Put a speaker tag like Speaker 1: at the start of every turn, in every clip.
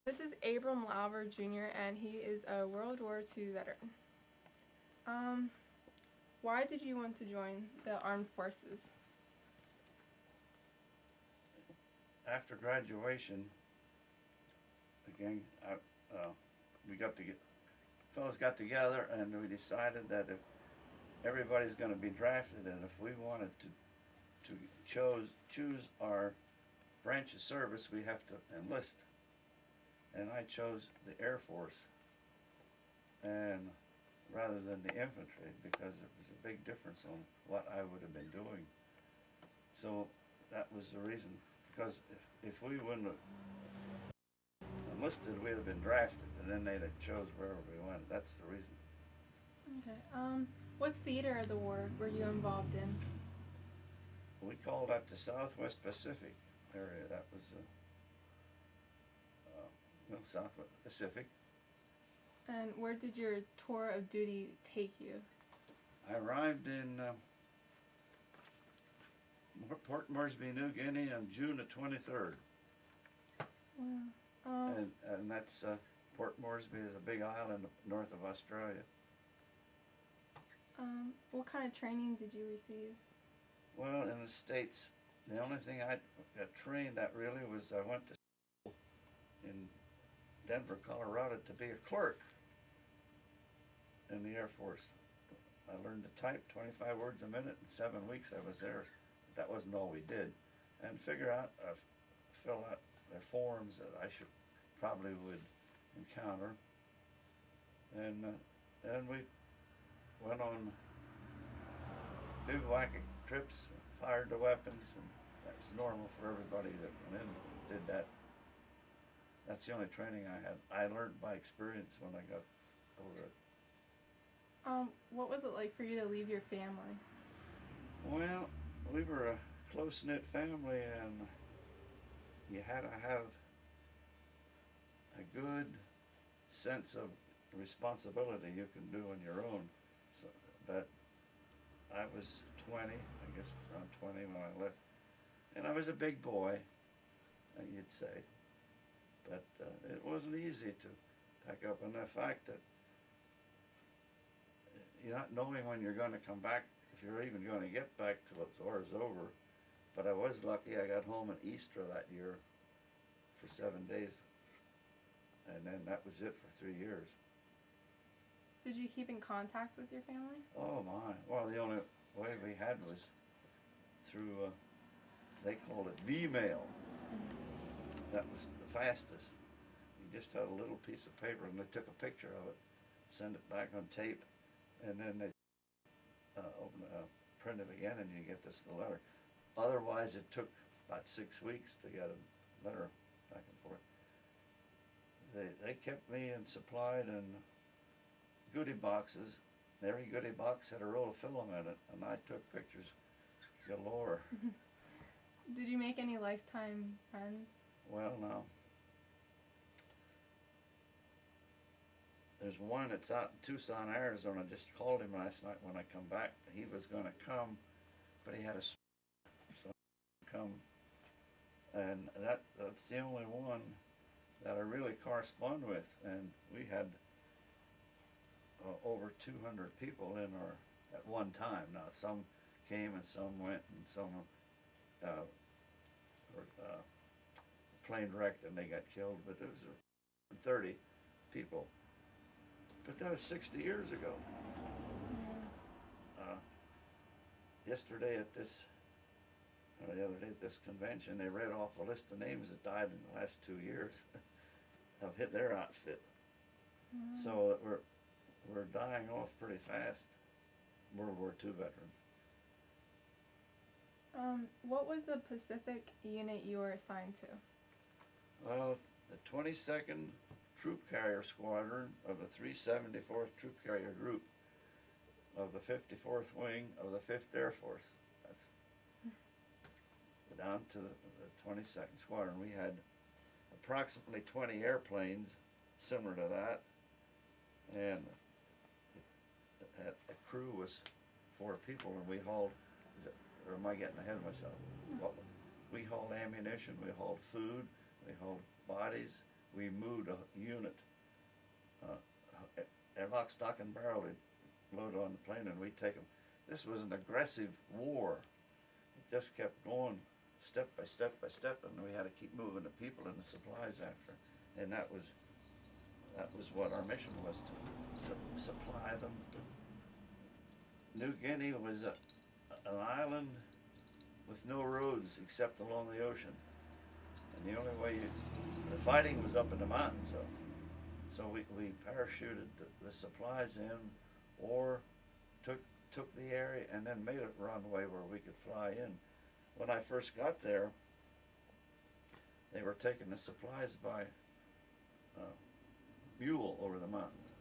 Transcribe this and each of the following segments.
Speaker 1: This is Abram Lauver Jr. and he is a World War II veteran. Why did you want to join the armed forces?
Speaker 2: After graduation, again, fellas got together and we decided that if everybody's going to be drafted, and if we wanted to choose our branch of service, we have to enlist. And I chose the Air Force, and rather than the infantry, because it was a big difference on what I would have been doing. So that was the reason. Because if we wouldn't have enlisted, we'd have been drafted, and then they'd have chose wherever we went. That's the reason.
Speaker 1: Okay. What theater of the war were you involved in?
Speaker 2: We called that the Southwest Pacific area. That was Southwest Pacific.
Speaker 1: And where did your tour of duty take you?
Speaker 2: I arrived in Port Moresby, New Guinea on June the 23rd.
Speaker 1: Wow.
Speaker 2: And that's Port Moresby is a big island north of Australia.
Speaker 1: What kind of training did you receive?
Speaker 2: Well, in the States, the only thing I got trained at really was I went to school in Denver, Colorado to be a clerk in the Air Force. I learned to type 25 words a minute in 7 weeks I was there. That wasn't all we did. And fill out their forms that I probably would encounter. And then we went on bivouacking trips, fired the weapons, and that's normal for everybody that went in and did that. That's the only training I had. I learned by experience when I got over it.
Speaker 1: What was it like for you to leave your family?
Speaker 2: Well, we were a close-knit family, and you had to have a good sense of responsibility you can do on your own. So, but I was 20, I guess around 20 when I left, and I was a big boy, you'd say. But it wasn't easy to pack up, and the fact that you're not knowing when you're going to come back, if you're even going to get back till it's war's over. But I was lucky. I got home at Easter that year for 7 days, and then that was it for 3 years.
Speaker 1: Did you keep in contact with your family?
Speaker 2: Oh my! Well, the only way we had was through they called it V-mail. That was the fastest. You just had a little piece of paper, and they took a picture of it, send it back on tape, and then they print it again, and you get this letter. Otherwise, it took about 6 weeks to get a letter back and forth. They kept me supplied in goodie boxes. Every goodie box had a roll of film in it, and I took pictures galore.
Speaker 1: Did you make any lifetime friends?
Speaker 2: Well, no. There's one that's out in Tucson, Arizona. I just called him last night when I come back. He was going to come, but he had a so come, and that's the only one that I really correspond with. And we had over 200 people in our at one time. Now some came and some went, and some were plane wrecked and they got killed. But it was 30 people. But that was 60 years ago. Yesterday the other day at this convention, they read off a list of names that died in the last 2 years of their outfit. So that we're dying off pretty fast, World War II veterans.
Speaker 1: What was the Pacific unit you were assigned to?
Speaker 2: Well, the 22nd Troop Carrier Squadron of the 374th Troop Carrier Group of the 54th Wing of the 5th Air Force. That's down to the 22nd Squadron. We had approximately 20 airplanes similar to that, and a crew was 4 people, and we hauled, or am I getting ahead of myself? Well, we hauled ammunition, we hauled food, we hauled bodies, we moved a unit, lock, stock, and barrel. They'd load on the plane, and we'd take them. This was an aggressive war. It just kept going step by step by step, and we had to keep moving the people and the supplies after. And that was what our mission was, to supply them. New Guinea was an island with no roads except along the ocean. And the only way the fighting was up in the mountains. So we parachuted the supplies in, or took the area and then made a runway where we could fly in. When I first got there, they were taking the supplies by mule over the mountains.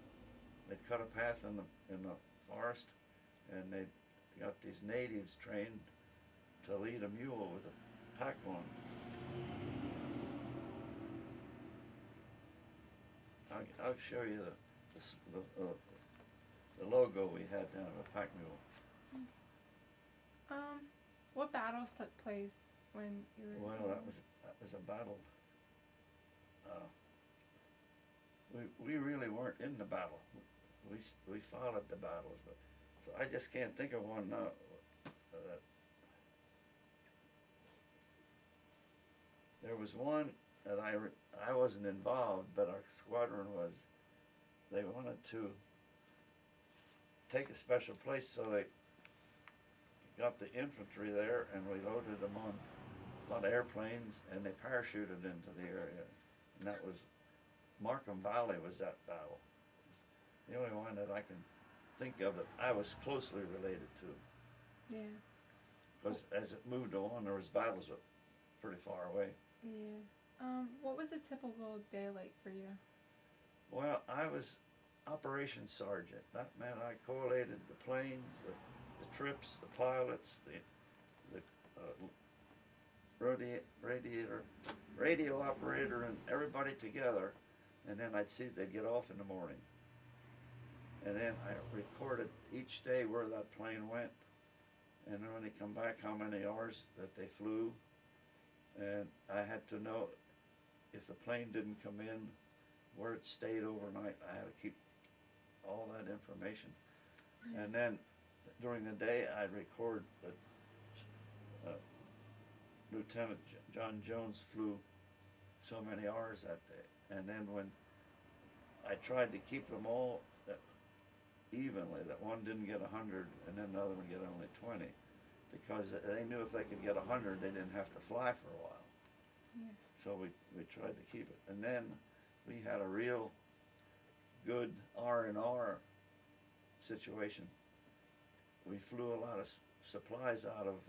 Speaker 2: They'd cut a path in the forest, and they got these natives trained to lead a mule with a pack on. I'll show you the logo we had down of a pack mule.
Speaker 1: What battles took place when you were?
Speaker 2: Well, that was a battle. We really weren't in the battle. We followed the battles, but so I just can't think of one now. There was one that I wasn't involved, but our squadron was. They wanted to take a special place, so they got the infantry there, and we loaded them on a lot of airplanes, and they parachuted into the area. And that was Markham Valley was that battle. The only one that I can think of that I was closely related to.
Speaker 1: Yeah.
Speaker 2: Because as it moved on, there was battles pretty far away.
Speaker 1: Yeah. What was a typical day like for you?
Speaker 2: Well, I was operations sergeant. That meant I collated the planes, the trips, the pilots, the radio operator, and everybody together. And then I'd see they'd get off in the morning. And then I recorded each day where that plane went, and then when they come back, how many hours that they flew. And I had to know if the plane didn't come in, where it stayed overnight. I had to keep all that information. Mm-hmm. And then during the day, I'd record that Lieutenant John Jones flew so many hours that day. And then when I tried to keep them all evenly, that one didn't get 100 and then the other one get only 20, because they knew if they could get 100, they didn't have to fly for a while.
Speaker 1: Yeah.
Speaker 2: So we tried to keep it. And then we had a real good R&R situation. We flew a lot of supplies out of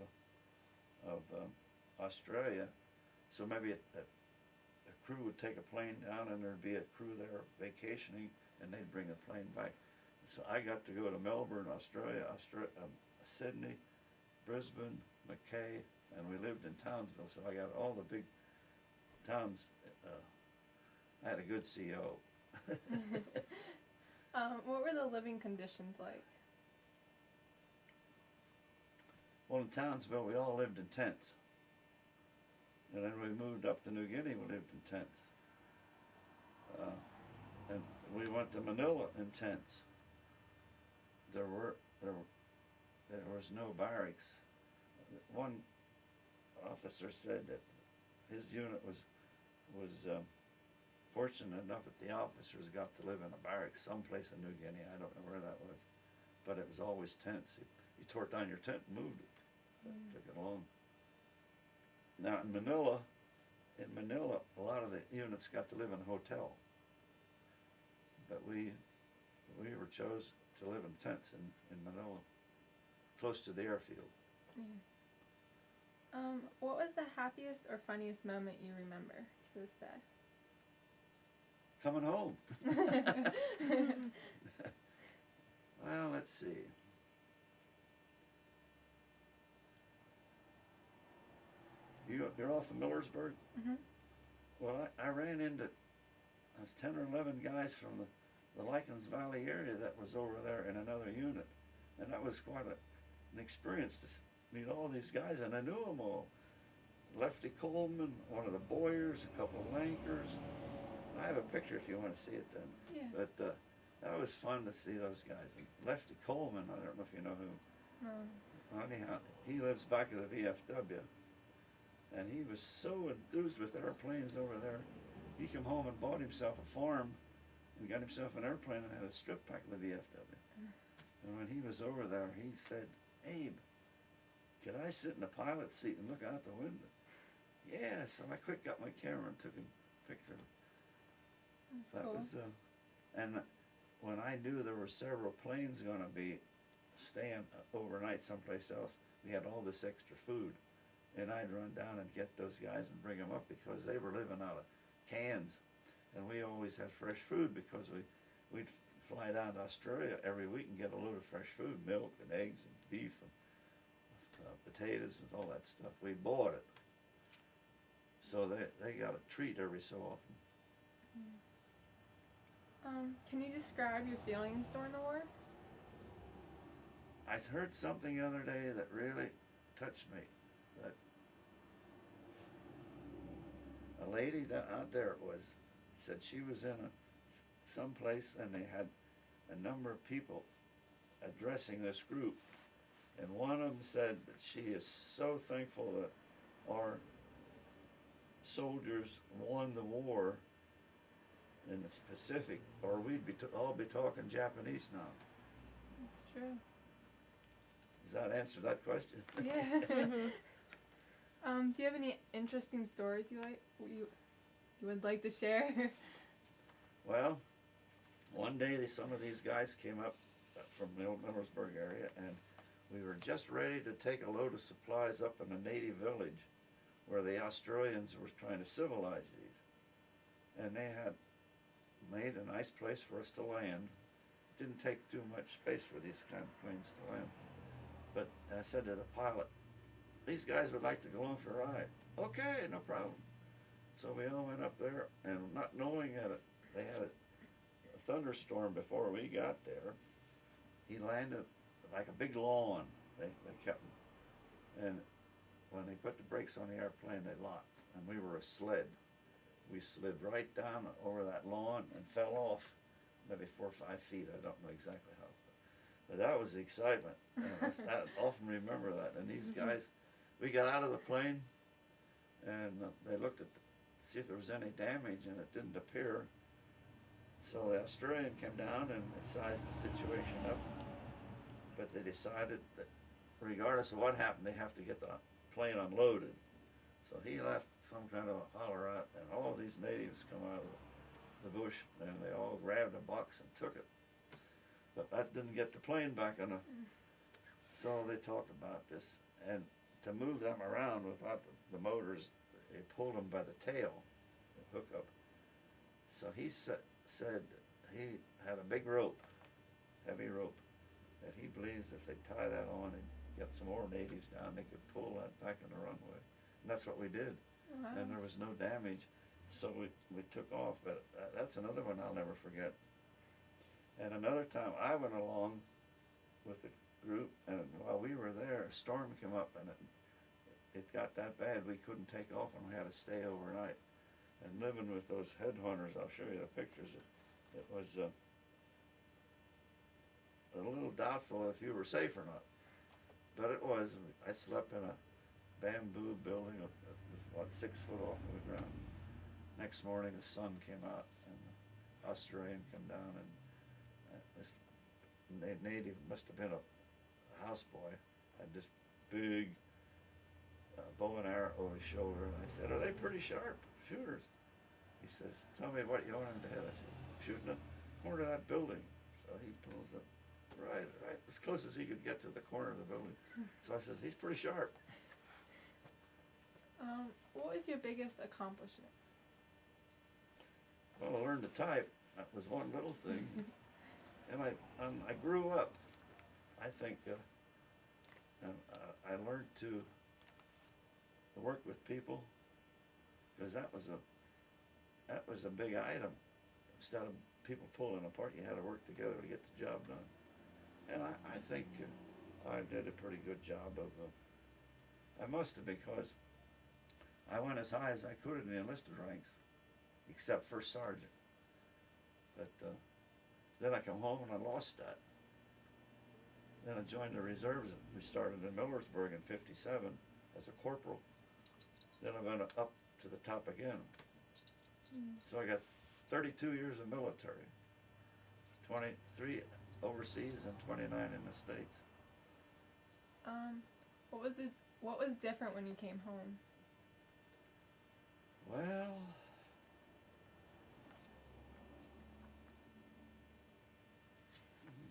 Speaker 2: Australia, so maybe a crew would take a plane down, and there'd be a crew there vacationing, and they'd bring a plane back. So I got to go to Melbourne, Australia, Sydney, Brisbane, Mackay, and we lived in Townsville, so I got all the big towns. I had a good CO.
Speaker 1: What were the living conditions like?
Speaker 2: Well, in Townsville, we all lived in tents. And then we moved up to New Guinea, we lived in tents. And we went to Manila in tents. There was no barracks. One officer said that his unit was fortunate enough that the officers got to live in a barracks someplace in New Guinea. I don't know where that was, but it was always tents. You tore down your tent and moved it. Took it along. Now in Manila, a lot of the units got to live in a hotel, but we were chose to live in tents in Manila, close to the airfield.
Speaker 1: Yeah. What was the happiest or funniest moment you remember to this day?
Speaker 2: Coming home. Well, let's see. You're off of Millersburg?
Speaker 1: Mm-hmm.
Speaker 2: Well, I ran into 10 or 11 guys from the Lycans Valley area that was over there in another unit. And that was quite an experience to meet all these guys, and I knew them all. Lefty Coleman, one of the Boyers, a couple of Lankers, I have a picture if you want to see it then.
Speaker 1: Yeah.
Speaker 2: But that was fun to see those guys. And Lefty Coleman, I don't know if you know who.
Speaker 1: No.
Speaker 2: Anyhow, he lives back at the VFW. And he was so enthused with airplanes over there. He came home and bought himself a farm and got himself an airplane and had a strip back at the VFW. And when he was over there, he said, Abe, could I sit in the pilot seat and look out the window? Yeah, so I quick got my camera and took a picture.
Speaker 1: That's cool.
Speaker 2: Was, and when I knew there were several planes going to be staying overnight someplace else, we had all this extra food. And I'd run down and get those guys and bring them up because they were living out of cans. And we always had fresh food because we'd fly down to Australia every week and get a load of fresh food, milk and eggs and beef and potatoes and all that stuff. We bought it. So they got a treat every so often.
Speaker 1: Can you describe your feelings during the war?
Speaker 2: I heard something the other day that really touched me. That a lady out there said she was in some place and they had a number of people addressing this group, and one of them said that she is so thankful that our soldiers won the war in the Pacific, or we'd all be talking Japanese now.
Speaker 1: That's true.
Speaker 2: Does that answer that question?
Speaker 1: Yeah. Do you have any interesting stories you would like to share?
Speaker 2: Well, one day some of these guys came up from the old Millersburg area, and we were just ready to take a load of supplies up in a native village where the Australians were trying to civilize these. And they had made a nice place for us to land. Didn't take too much space for these kind of planes to land. But I said to the pilot, these guys would like to go on for a ride. Okay, no problem. So we all went up there, and not knowing that they had a thunderstorm before we got there, he landed like a big lawn. They kept him. And when they put the brakes on the airplane, they locked, and we were a sled. We slid right down over that lawn and fell off maybe 4 or 5 feet. I don't know exactly how. But that was the excitement. I often remember that. And these guys, we got out of the plane, and they looked at see if there was any damage, and it didn't appear. So the Australian came down and sized the situation up. But they decided that regardless of what happened, they have to get the plane unloaded. So he left some kind of a holler out, and all these natives come out of the bush, and they all grabbed a box and took it. But that didn't get the plane back on. So they talked about this, and to move them around without the motors, they pulled them by the tail, the hookup. So he said he had a big rope, heavy rope, that he believes if they tie that on and get some more natives down, they could pull that back on the runway. And that's what we did.
Speaker 1: Wow.
Speaker 2: And there was no damage. So we took off, but that's another one I'll never forget. And another time I went along with the group, and while we were there, a storm came up, and it got that bad we couldn't take off, and we had to stay overnight. And living with those headhunters, I'll show you the pictures. It was a little doubtful if you were safe or not. But it was. I slept in a bamboo building that was about 6 foot off of the ground. Next morning the sun came out, and the Australian came down, and this native, must have been a houseboy, had this big bow and arrow over his shoulder, and I said, are they pretty sharp shooters? He says, tell me what you want him to hit. I said, shooting the corner of that building. So he pulls it right as close as he could get to the corner of the building. So I says, he's pretty sharp.
Speaker 1: What was your biggest accomplishment?
Speaker 2: Well, I learned to type. That was one little thing. And I grew up, I think, and I learned to work with people, because that was a big item. Instead of people pulling apart, you had to work together to get the job done. And I think I did a pretty good job of. I must have, because I went as high as I could in the enlisted ranks. except first sergeant. But then I come home and I lost that. Then I joined the reserves. We started in Millersburg in '57 as a corporal. Then I went up to the top again. So I got 32 years of military, 23 overseas and 29 in the States.
Speaker 1: What was different when you came home?
Speaker 2: Well,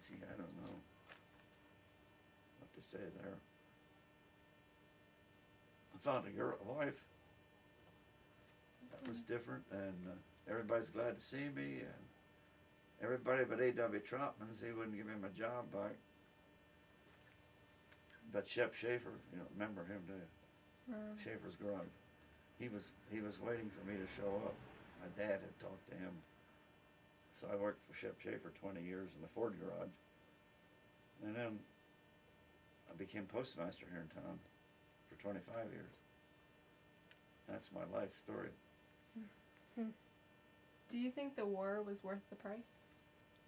Speaker 2: gee, I don't know what to say there. I found a wife. That was different, and everybody's glad to see me, and everybody but A.W. Trotman, he wouldn't give him a job back. But Shep Schaefer, you know, remember him, do you? Schaefer's garage. He was waiting for me to show up. My dad had talked to him. So I worked for Shep Schaefer 20 years in the Ford garage. And then I became postmaster here in town for 25 years. That's my life story.
Speaker 1: Do you think the war was worth the price?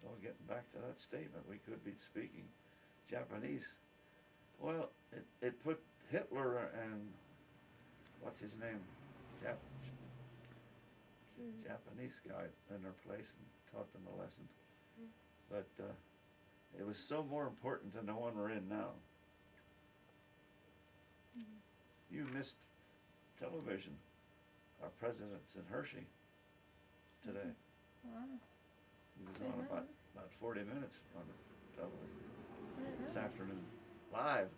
Speaker 2: Well, getting back to that statement, we could be speaking Japanese. Well, it put Hitler and what's his name? Japanese guy in their place and taught them a lesson. But it was so more important than the one we're in now. You missed television. Our president's in Hershey today.
Speaker 1: Wow.
Speaker 2: He was on about 40 minutes on the television this afternoon, live.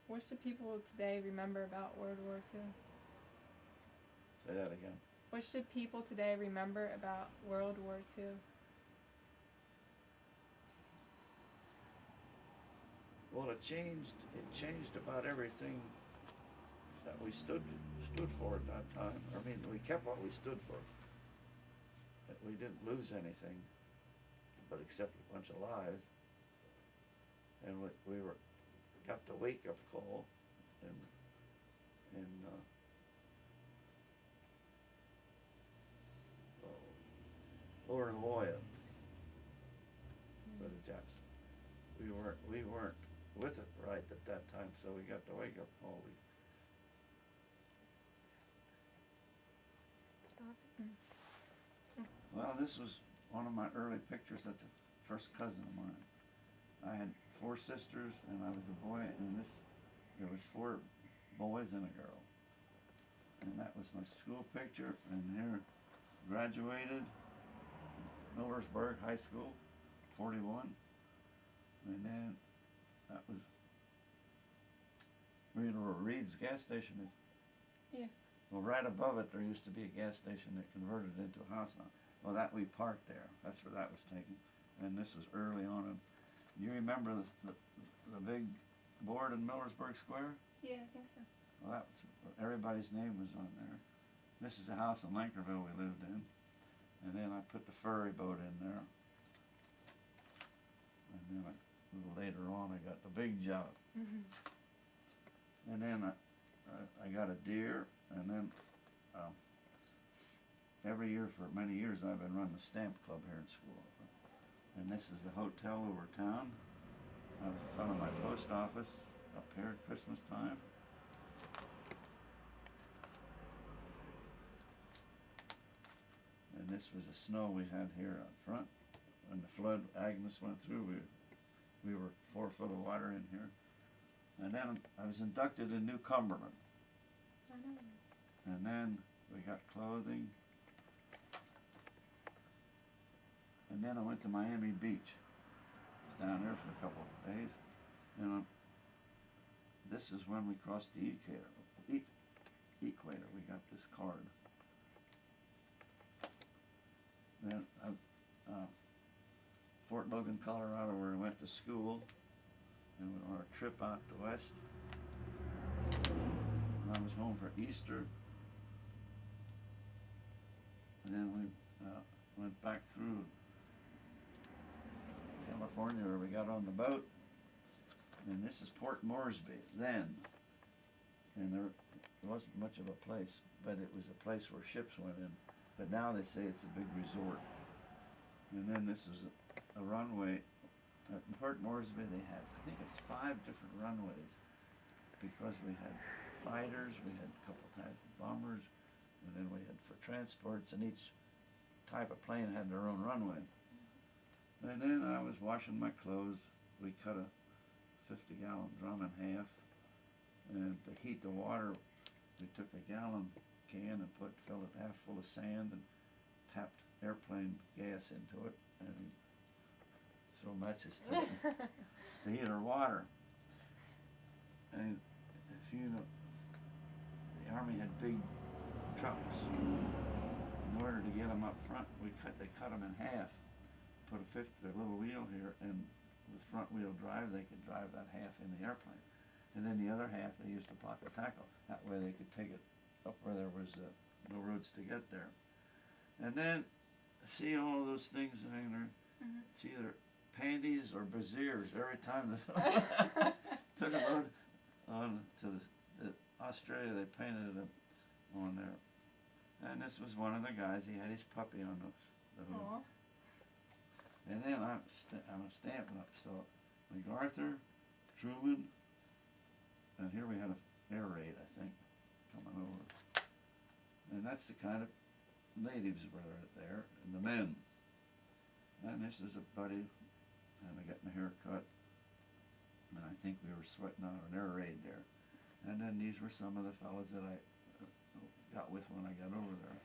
Speaker 1: What should people today remember about World War II?
Speaker 2: Say that again.
Speaker 1: What should people today remember about World War II?
Speaker 2: Well, it changed about everything that we stood for at that time. I mean, we kept what we stood for. We didn't lose anything, but except a bunch of lives. And we got the wake-up call in WWII for the Japs. We weren't with it right at that time, so we got the wake-up call. Well, this was one of my early pictures. That's a first cousin of mine. I had 4 sisters, and I was a boy, and there was 4 boys and a girl. And that was my school picture, and here, graduated, Millersburg High School, 41. And then, that was, you know where Reed's gas station is?
Speaker 1: Yeah.
Speaker 2: Well, right above it, there used to be a gas station that converted into a house now. Well, that we parked there. That's where that was taken. And this was early on. And you remember the big board in Millersburg Square?
Speaker 1: Yeah, I think so.
Speaker 2: Well, that was, everybody's name was on there. This is the house in Lankerville we lived in. And then I put the ferry boat in there. And then a little later on, I got the big job. And then I got a deer, and then every year for many years I've been running the stamp club here in school. And this is the hotel over town. I was in front of my post office up here at Christmas time. And this was the snow we had here up front. When the flood, Agnes went through, we were 4 foot of water in here. And then I was inducted in New Cumberland.
Speaker 1: I know.
Speaker 2: And then we got clothing. And then I went to Miami Beach. I was down there for a couple of days. And this is when we crossed the equator. We got this card. Then Fort Logan, Colorado, where we went to school. And we were on a trip out to west. And I was home for Easter. And then we went back through California where we got on the boat. And this is Port Moresby then. And wasn't much of a place, but it was a place where ships went in. But now they say it's a big resort. And then this is a runway. At Port Moresby they had, I think it's 5 different runways, because we had fighters, we had a couple types of bombers, and then we had for transports, and each type of plane had their own runway. And then I was washing my clothes. We cut a 50-gallon drum in half, and to heat the water, we took a gallon can and filled it half full of sand and tapped airplane gas into it, and throw matches to it to heat our water. And if you know, the Army had big trucks. In order to get them up front, they cut them in half, put a little wheel here, and with front wheel drive, they could drive that half in the airplane. And then the other half they used to pocket tackle. That way they could take it up where there was no roads to get there. And then, see all of those things in there? It's either panties or brassieres. Every time they took a load on to Australia, they painted them on there. And this was one of the guys. He had his puppy on the hood.
Speaker 1: Aww.
Speaker 2: And then I'm stamping up. So MacArthur, Truman, and here we had an air raid, I think, coming over. And that's the kind of natives were there, and the men. And this is a buddy, and I got my hair cut, and I think we were sweating on an air raid there. And then these were some of the fellas that I got with when I got over there.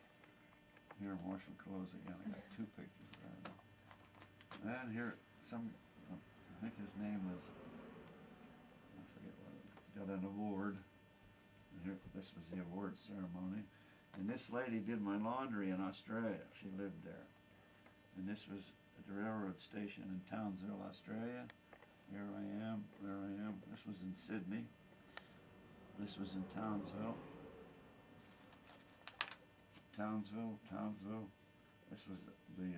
Speaker 2: Here I'm washing clothes again. I got 2 pictures there. And here I think his name was, I forget what it was, got an award. And here, this was the award ceremony. And this lady did my laundry in Australia. She lived there. And this was at the railroad station in Townsville, Australia. Here I am, there I am. This was in Sydney. This was in Townsville. Townsville. This was the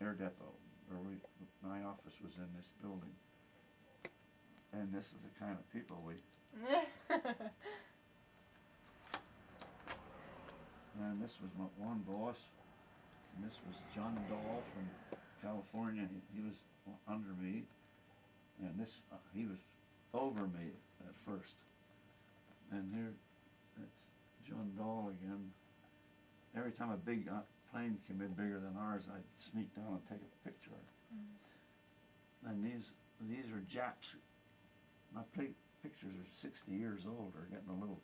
Speaker 2: air depot where my office was in this building. And this is the kind of people we... And this was my one boss. And this was John Dahl from California. He was under me. And this, he was over me at first. And here, that's John Dahl again. Every time a big plane came in bigger than ours, I'd sneak down and take a picture. And these are Japs. My pictures are 60 years old, or getting a little,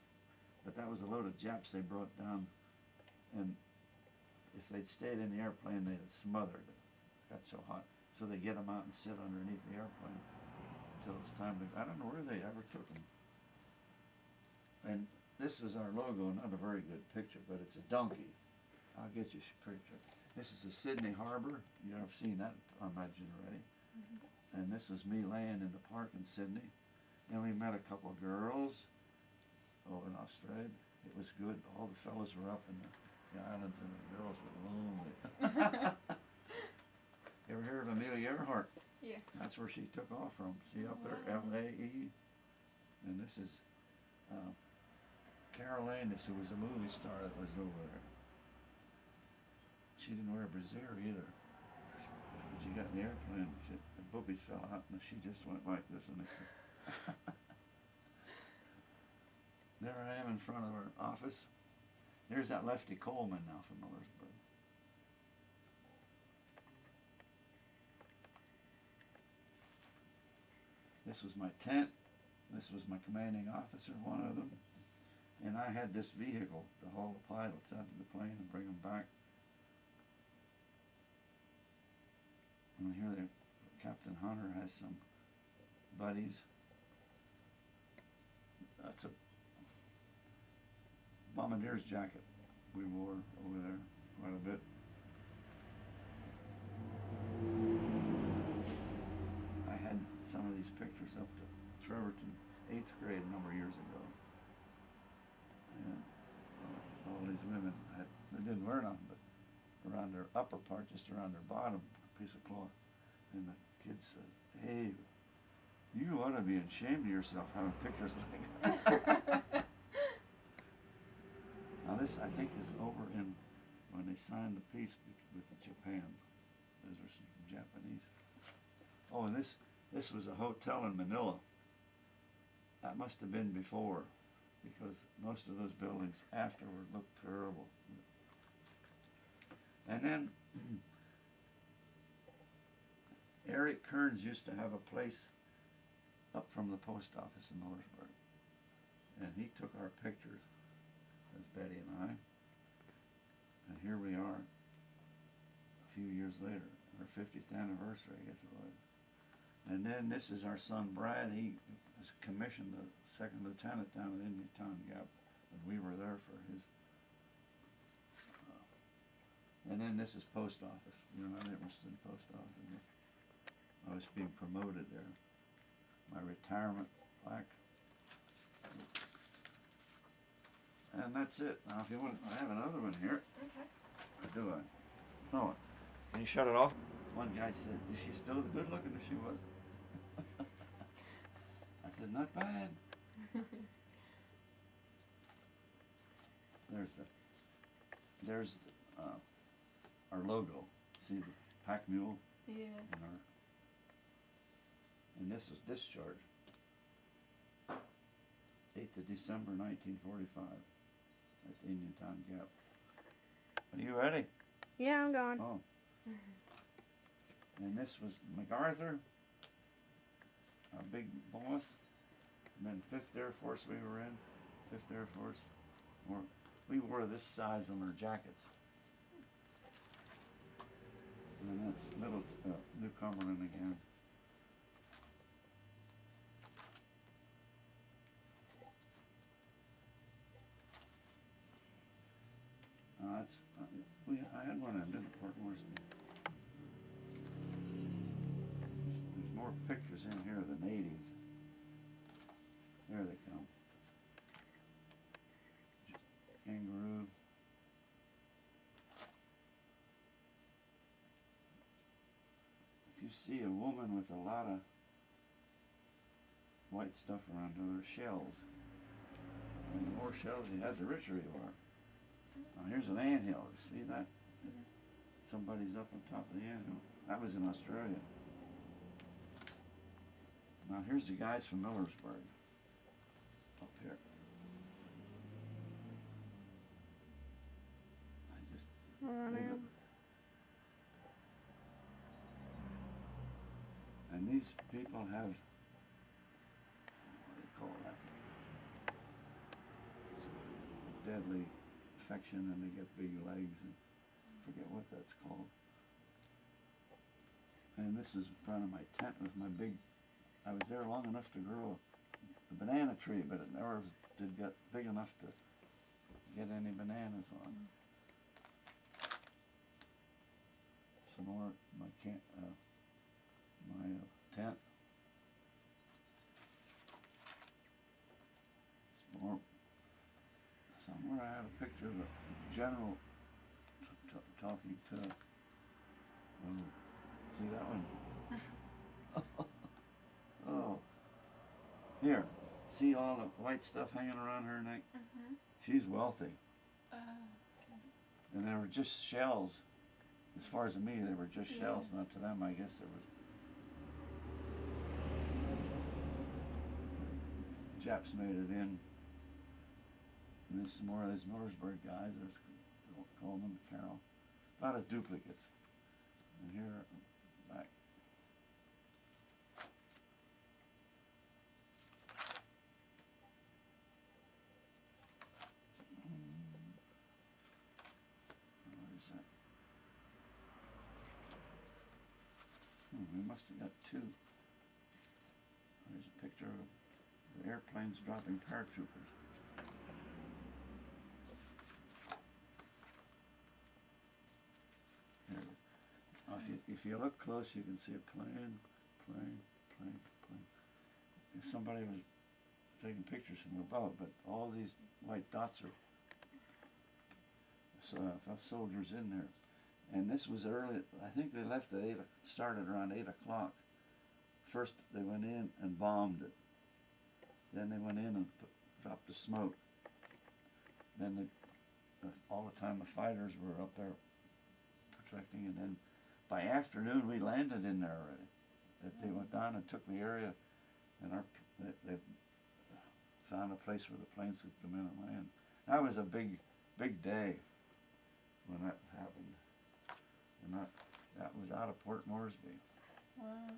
Speaker 2: but that was a load of Japs they brought down, and if they'd stayed in the airplane, they'd have smothered it. It got so hot. So they get them out and sit underneath the airplane until it's time to, I don't know where they ever took them. And this is our logo, not a very good picture, but it's a donkey. I'll get you a picture. This is the Sydney Harbor. You've seen that, I imagine, already. And this is me laying in the park in Sydney. And we met a couple of girls over in Australia. It was good. All the fellas were up in the islands, and the girls were lonely. You ever hear of Amelia Earhart?
Speaker 1: Yeah.
Speaker 2: That's where she took off from. See up there, L-A-E. And this is Carol Landis, who was a movie star that was over there. She didn't wear a brassiere either. When she got in the airplane, the boobies fell out, and she just went like this. And there I am in front of her office. There's that Lefty Coleman now from Millersburg. This was my tent. This was my commanding officer, one of them. And I had this vehicle to haul the pilots out to the plane and bring them back. And here Captain Hunter has some buddies. That's a bombardier's jacket we wore over there quite a bit. I had some of these pictures up to Trevorton, 8th grade, a number of years ago. And all these women, they didn't wear nothing but around their upper part, just around their bottom, a piece of cloth. And the kid said, "Hey, you ought to be ashamed of yourself having pictures like that." Now this, I think, is over in, when they signed the peace with Japan. Those are some Japanese. Oh, and this was a hotel in Manila. That must have been before, because most of those buildings afterward looked terrible. And then Eric Kearns used to have a place up from the post office in Millersburg. And he took our pictures, as Betty and I. And here we are, a few years later, our 50th anniversary, I guess it was. And then this is our son Brad. He was commissioned a second lieutenant down at Indian Town Gap, and we were there for his. And then this is post office. You know, I never stood post office. I was being promoted there. My retirement plaque. And that's it. Now, if you want, I have another one here.
Speaker 1: Okay.
Speaker 2: Or do I? No. Can you shut it off? One guy said, "Is she still as good looking as she was?" I said, "Not bad." There's our logo. See the pack mule?
Speaker 1: Yeah.
Speaker 2: And this was discharged. 8th of December 1945 at the Indian Town Gap. Are you ready?
Speaker 3: Yeah, I'm going.
Speaker 2: Oh. And this was MacArthur, our big boss. And then 5th Air Force we were in. 5th Air Force. We wore this size on our jackets. And then that's little New Cumberland again. That's I had one I did at Port Moresby. There's more pictures in here of the natives. There they come. Kangaroo. If you see a woman with a lot of white stuff around her, shells. And the more shells you have, the richer you are. Now here's an anthill. See that? Somebody's up on top of the anthill. That was in Australia. Now here's the guys from Millersburg. Up here. And these people have, what do you call that? It's a deadly infection, and they get big legs, and I forget what that's called. And this is in front of my tent with my big, I was there long enough to grow a banana tree, but it never did get big enough to get any bananas on. Some more my tent. Some more. Somewhere I have a picture of a general talking to. See that one? Oh. Here. See all the white stuff hanging around her neck?
Speaker 1: Mm-hmm.
Speaker 2: She's wealthy.
Speaker 1: Okay.
Speaker 2: And they were just shells. As far as me, they were just shells. Not to them, I guess there was. Japs made it in. And there's some more of these Millersburg guys. There's Coleman, Carroll. A lot of duplicates. And here, back. What is that? We must have got two. There's a picture of the airplanes dropping paratroopers. There it is. Now if you look close, you can see a plane. And somebody was taking pictures from above, but all these white dots are soldiers in there. And this was early. I think they left at started around 8 o'clock. First they went in and bombed it. Then they went in and dropped the smoke. Then all the time the fighters were up there protecting, and then by afternoon we landed in there already. That they went down and took the area, and they found a place where the planes could come in and land. That was a big day when that happened. And that was out of Port Moresby.
Speaker 1: Wow.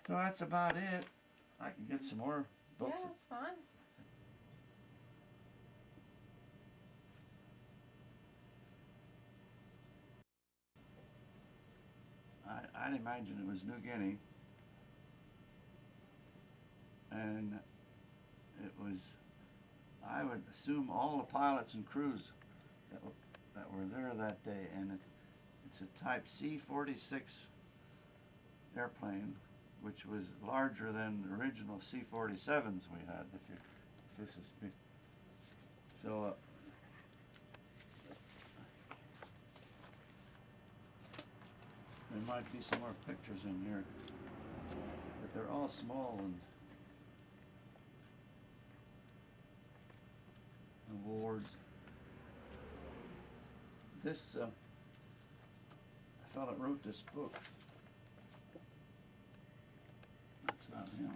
Speaker 2: So that's about it. I can get some more books.
Speaker 1: Yeah, it's fun.
Speaker 2: I'd imagine it was New Guinea, and it was, I would assume, all the pilots and crews that were there that day, and it's a type C-46 airplane, which was larger than the original C-47s we had. If this is so. There might be some more pictures in here, but they're all small and awards. This fellow wrote this book. That's not him.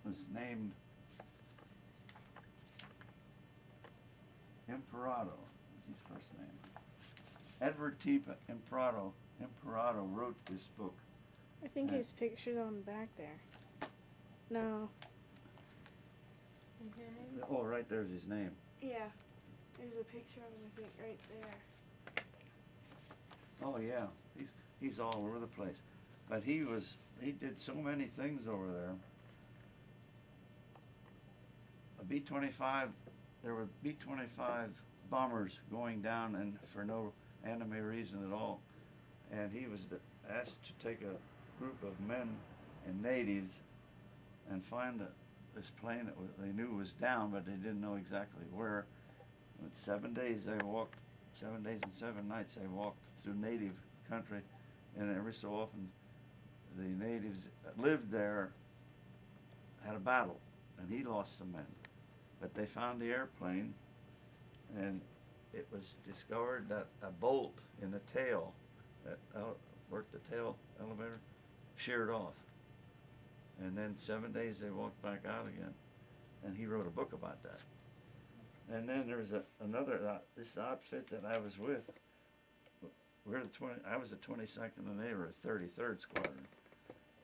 Speaker 2: Was named Imperato. Is his first name? Edward T. Imperato wrote this book.
Speaker 3: I think his picture's on the back there. No.
Speaker 1: You hear me?
Speaker 2: Oh, right there's his name.
Speaker 3: Yeah. There's a picture of him, I think, right there.
Speaker 2: Oh yeah, he's all over the place. But he did so many things over there. A B-25, there were B-25 bombers going down, and for no enemy reason at all. And he was asked to take a group of men and natives and find this plane that they knew was down, but they didn't know exactly where. And 7 days they walked, 7 days and 7 nights they walked through native country, and every so often the natives that lived there had a battle, and he lost some men. But they found the airplane, and it was discovered that a bolt in the tail that worked the tail elevator sheared off. And then 7 days they walked back out again, and he wrote a book about that. And then there was another, this outfit that I was with, I was the 22nd and they were the 33rd Squadron.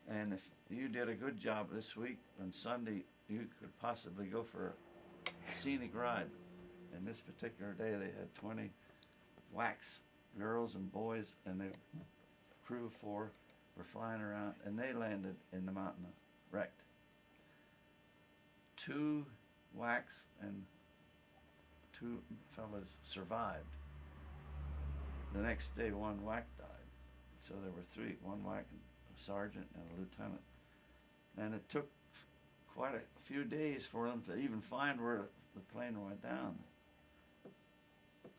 Speaker 2: And if you did a good job this week, on Sunday you could possibly go for a scenic ride. And this particular day they had 20 wax girls and boys, and the crew of 4 were flying around, and they landed in the mountain, wrecked. 2 wax and 2 fellas survived. The next day 1 whack died. So there were 3, 1 whack, a sergeant and a lieutenant. And it took quite a few days for them to even find where the plane went down.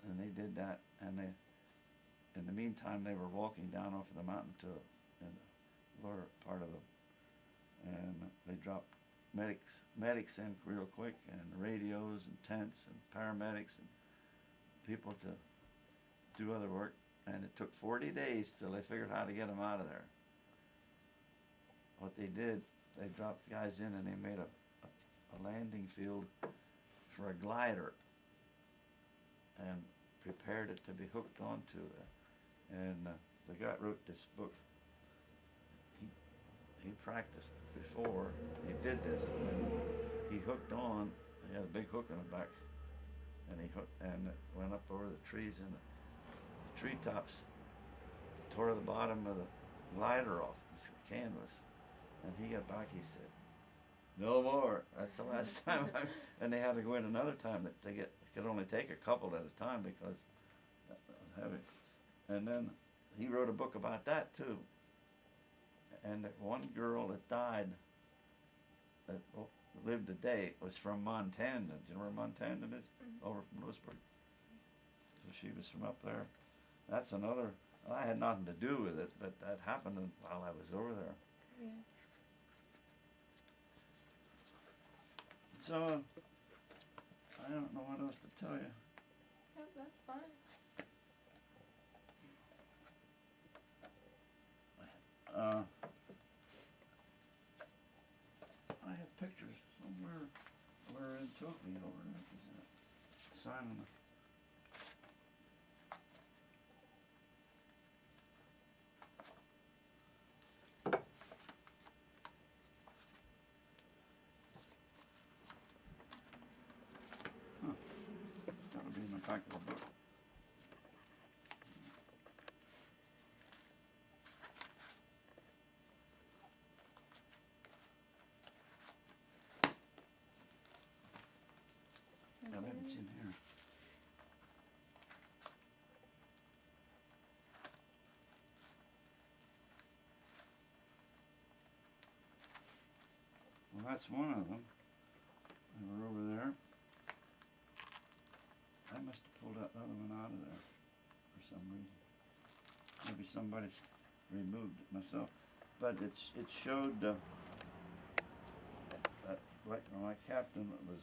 Speaker 2: And they did that, and in the meantime they were walking down off of the mountain to the lower part of and they dropped medics in real quick, and radios and tents and paramedics and people to do other work, and it took 40 days till they figured how to get them out of there. What they did, they dropped guys in and they made a landing field for a glider and prepared it to be hooked onto. And the guy wrote this book. He practiced before he did this, and he hooked on. He had a big hook on the back, and he hooked and it went up over the trees, and the treetops tore the bottom of the glider off, the canvas. And he got back. He said, "No more. That's the last time." And they had to go in another time that they could only take a couple at a time because heavy. And then he wrote a book about that too. And that one girl that died, that lived a day, was from Montana. Do you know where Montana is? Mm-hmm. Over from Lewisburg. So she was from up there. That's another. I had nothing to do with it, but that happened while I was over there.
Speaker 1: Yeah.
Speaker 2: So I don't know what else to tell you.
Speaker 1: Yep, that's fine.
Speaker 2: I have pictures somewhere. Where in Tokyo over there? Signing the. Huh. That would be in the back of the book. Yeah, maybe it's in here. Well, that's one of them. They were over there. I must have pulled that other one out of there for some reason. Maybe somebody's removed it myself. But it showed like my captain was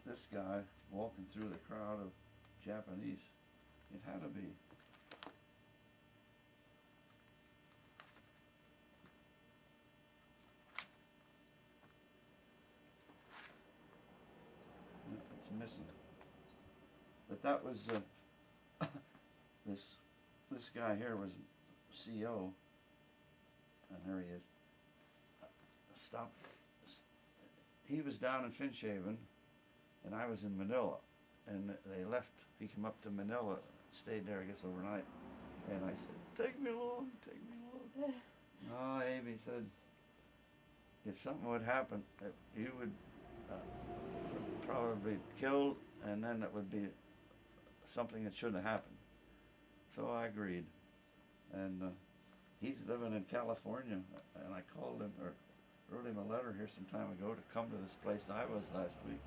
Speaker 2: this guy walking through the crowd of Japanese. It had to be. It's missing. But that was this guy here was CO, and there he is. Stop. He was down in Finchhaven, and I was in Manila, and they left. He came up to Manila, stayed there, I guess, overnight, and I said, "Take me along, take me along." No, Abe, he said, if something would happen, you would probably be killed, and then it would be something that shouldn't have happened. So I agreed, and he's living in California, and I called him, or wrote him a letter here some time ago to come to this place I was last week.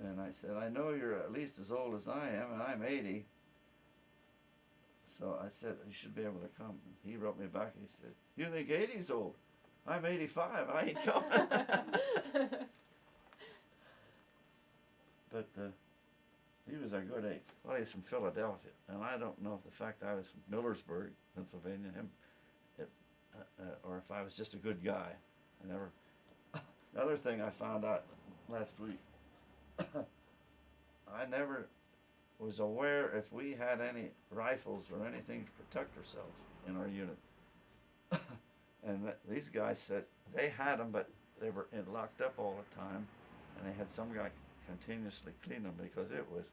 Speaker 2: And I said, I know you're at least as old as I am, and I'm 80. So I said, you should be able to come. And he wrote me back, he said, you think 80's old? I'm 85, I ain't coming. But he was a good egg. Well, he's from Philadelphia, and I don't know if the fact I was from Millersburg, Pennsylvania, or if I was just a good guy. I never. The other thing I found out last week, I never was aware if we had any rifles or anything to protect ourselves in our unit. And these guys said they had them, but they were locked up all the time, and they had some guy continuously clean them because it was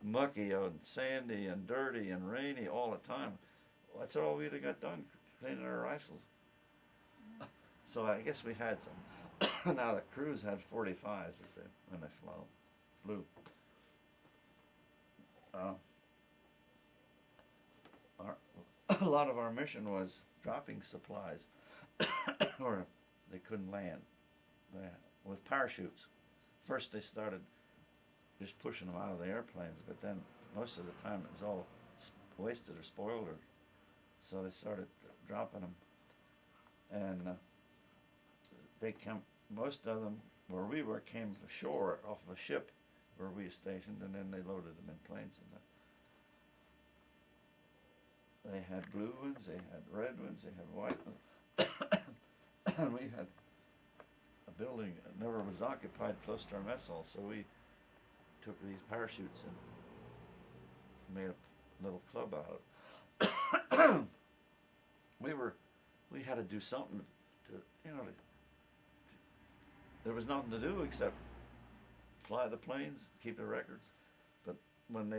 Speaker 2: mucky and sandy and dirty and rainy all the time. Well, that's all we'd have got done, cleaning our rifles. So I guess we had some. Now the crews had 45s when they flew. A lot of our mission was dropping supplies where they couldn't land with parachutes. First they started just pushing them out of the airplanes, but then most of the time it was all wasted or spoiled, so they started dropping them. And most of them where we were came ashore off of a ship where we were stationed, and then they loaded them in planes. And they had blue ones, they had red ones, they had white ones. And we had a building that never was occupied close to our mess hall, so we took these parachutes and made a little club out of it. We had to do something to there was nothing to do except fly the planes, keep the records. But when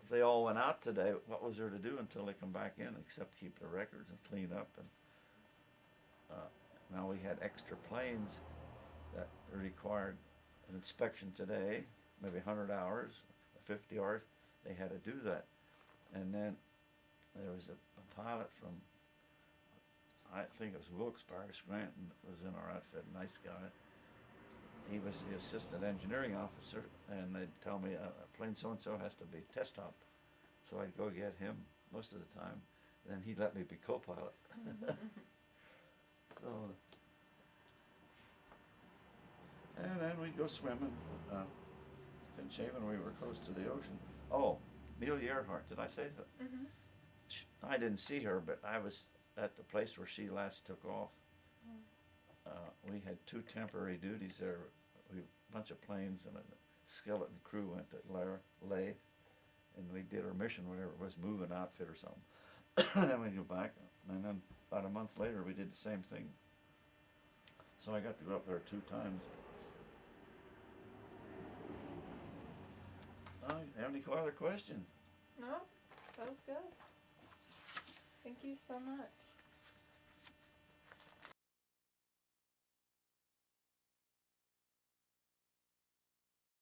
Speaker 2: they all went out today, what was there to do until they come back in except keep the records and clean up? And now we had extra planes that required an inspection today, maybe 100 hours, 50 hours. They had to do that. And then there was a pilot from, I think it was Wilkes-Barre, Scranton, was in our outfit, nice guy. He was the assistant engineering officer, and they'd tell me plane so-and-so has to be test hopped. So I'd go get him most of the time, then he'd let me be co-pilot. So, and then we'd go swimming. Finchhaven, we were close to the ocean. Oh, Amelia Earhart, did I say that?
Speaker 1: Mm-hmm.
Speaker 2: I didn't see her, but I was at the place where she last took off. We had 2 temporary duties there. A bunch of planes and a skeleton crew went to lay, and we did our mission whenever it was moving outfit or something. And then we go back, and then about a month later we did the same thing. So I got to go up there 2 times. Have any other questions?
Speaker 1: No, that was good. Thank you so much.